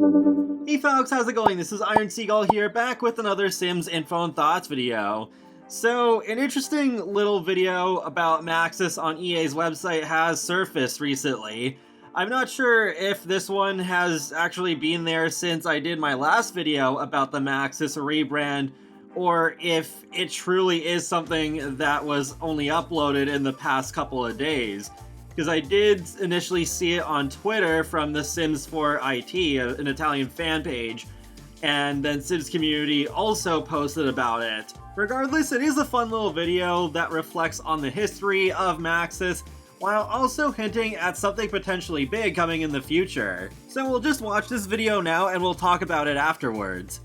Hey folks, how's it going? This is Seagull here, back with another Sims Info and Thoughts video. So, an interesting little video about Maxis on EA's website has surfaced recently. I'm not sure if this one has actually been there since I did my last video about the Maxis rebrand, or if it truly is something that was only uploaded in the past couple of days. Because I did initially see it on Twitter from the Sims 4 IT, an Italian fan page, and then Sims Community also posted about it. Regardless, it is a fun little video that reflects on the history of Maxis, while also hinting at something potentially big coming in the future. So we'll just watch this video now and we'll talk about it afterwards.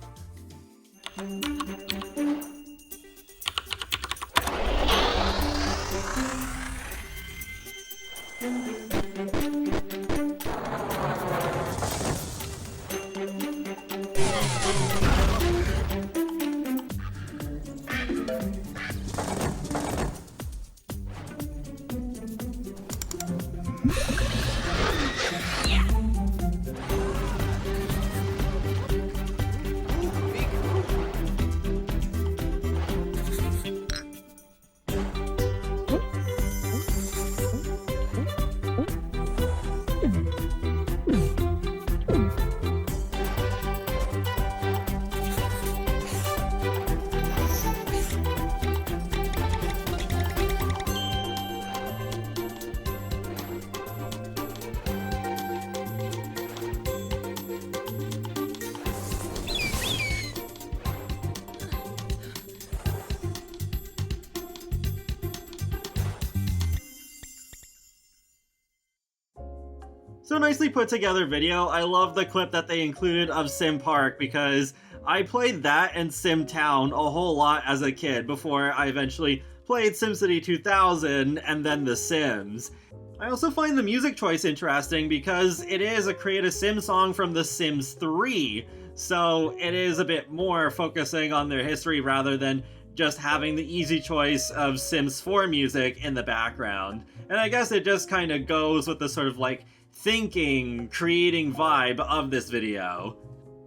So nicely put together video. I love the clip that they included of Sim Park because I played that and Sim Town a whole lot as a kid before I eventually played SimCity 2000 and then The Sims. I also find the music choice interesting because it is a Create a Sim song from The Sims 3, so it is a bit more focusing on their history rather than just having the easy choice of Sims 4 music in the background. And I guess it just kind of goes with the sort of like thinking, creating vibe of this video.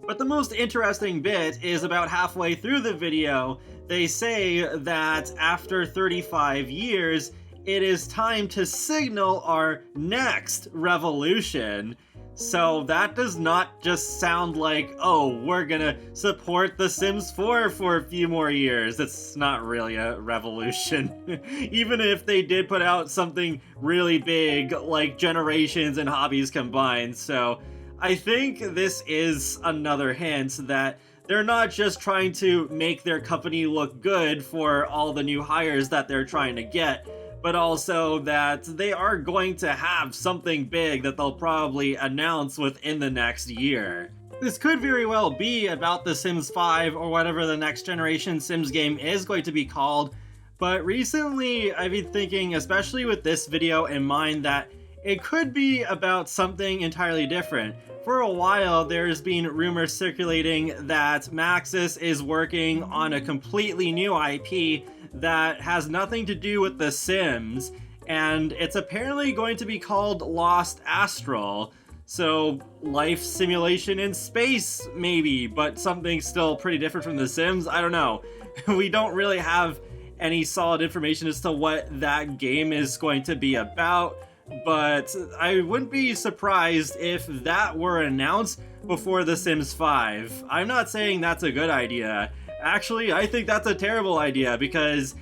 But the most interesting bit is about halfway through the video, they say that after 35 years, it is time to signal our next revolution. So that does not just sound like, oh, we're gonna support The Sims 4 for a few more years. It's not really a revolution. Even if they did put out something really big, like Generations and Hobbies combined. So I think this is another hint that they're not just trying to make their company look good for all the new hires that they're trying to get, but also that they are going to have something big that they'll probably announce within the next year. This could very well be about The Sims 5 or whatever the next generation Sims game is going to be called, but recently I've been thinking, especially with this video in mind, that it could be about something entirely different. For a while, there's been rumors circulating that Maxis is working on a completely new IP that has nothing to do with The Sims, and it's apparently going to be called Lost Astral. So, life simulation in space, maybe, but something still pretty different from The Sims? I don't know. We don't really have any solid information as to what that game is going to be about, but I wouldn't be surprised if that were announced before The Sims 5. I'm not saying that's a good idea. Actually, I think that's a terrible idea because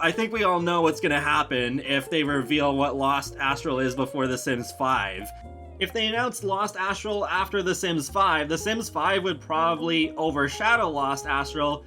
I think we all know what's going to happen if they reveal what Lost Astral is before The Sims 5. If they announced Lost Astral after The Sims 5, The Sims 5 would probably overshadow Lost Astral,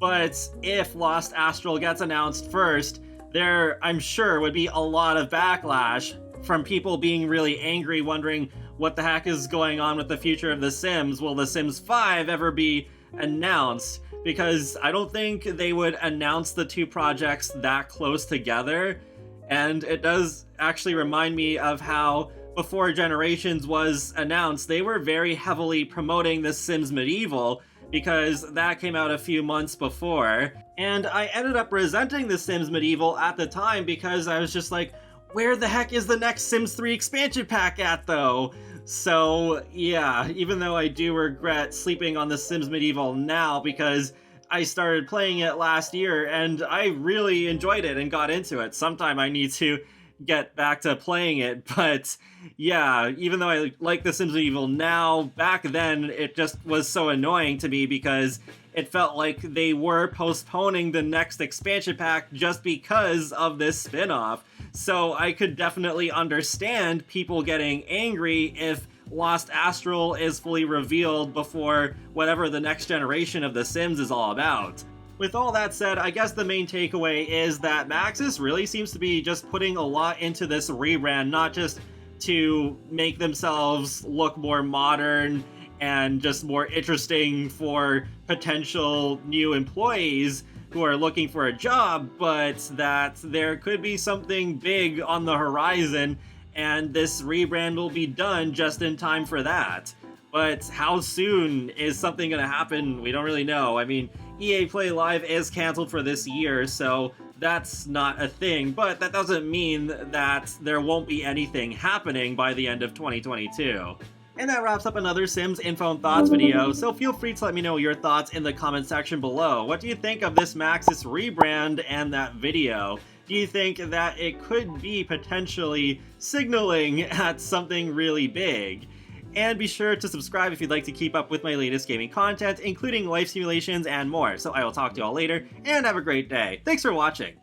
but if Lost Astral gets announced first, there, I'm sure, would be a lot of backlash from people being really angry, wondering what the heck is going on with the future of The Sims. Will The Sims 5 ever be announced? Because I don't think they would announce the two projects that close together. And it does actually remind me of how before Generations was announced, they were very heavily promoting The Sims Medieval, because that came out a few months before. And I ended up resenting The Sims Medieval at the time because I was just like, where the heck is the next Sims 3 expansion pack at though? So yeah, even though I do regret sleeping on The Sims Medieval now because I started playing it last year and I really enjoyed it and got into it. Sometime I need to get back to playing it, but yeah, even though I like The Sims Medieval now, back then it just was so annoying to me because it felt like they were postponing the next expansion pack just because of this spin-off. So I could definitely understand people getting angry if Lost Astral is fully revealed before whatever the next generation of The Sims is all about. With all that said, I guess the main takeaway is that Maxis really seems to be just putting a lot into this rebrand, not just to make themselves look more modern and just more interesting for potential new employees who are looking for a job, but that there could be something big on the horizon, and this rebrand will be done just in time for that. But how soon is something going to happen? We don't really know. I mean, EA Play Live is canceled for this year, so that's not a thing, but that doesn't mean that there won't be anything happening by the end of 2022. And that wraps up another Sims Info and Thoughts video, so feel free to let me know your thoughts in the comment section below. What do you think of this Maxis rebrand and that video? Do you think that it could be potentially signaling at something really big? And be sure to subscribe if you'd like to keep up with my latest gaming content, including life simulations and more. So I will talk to you all later, and have a great day. Thanks for watching!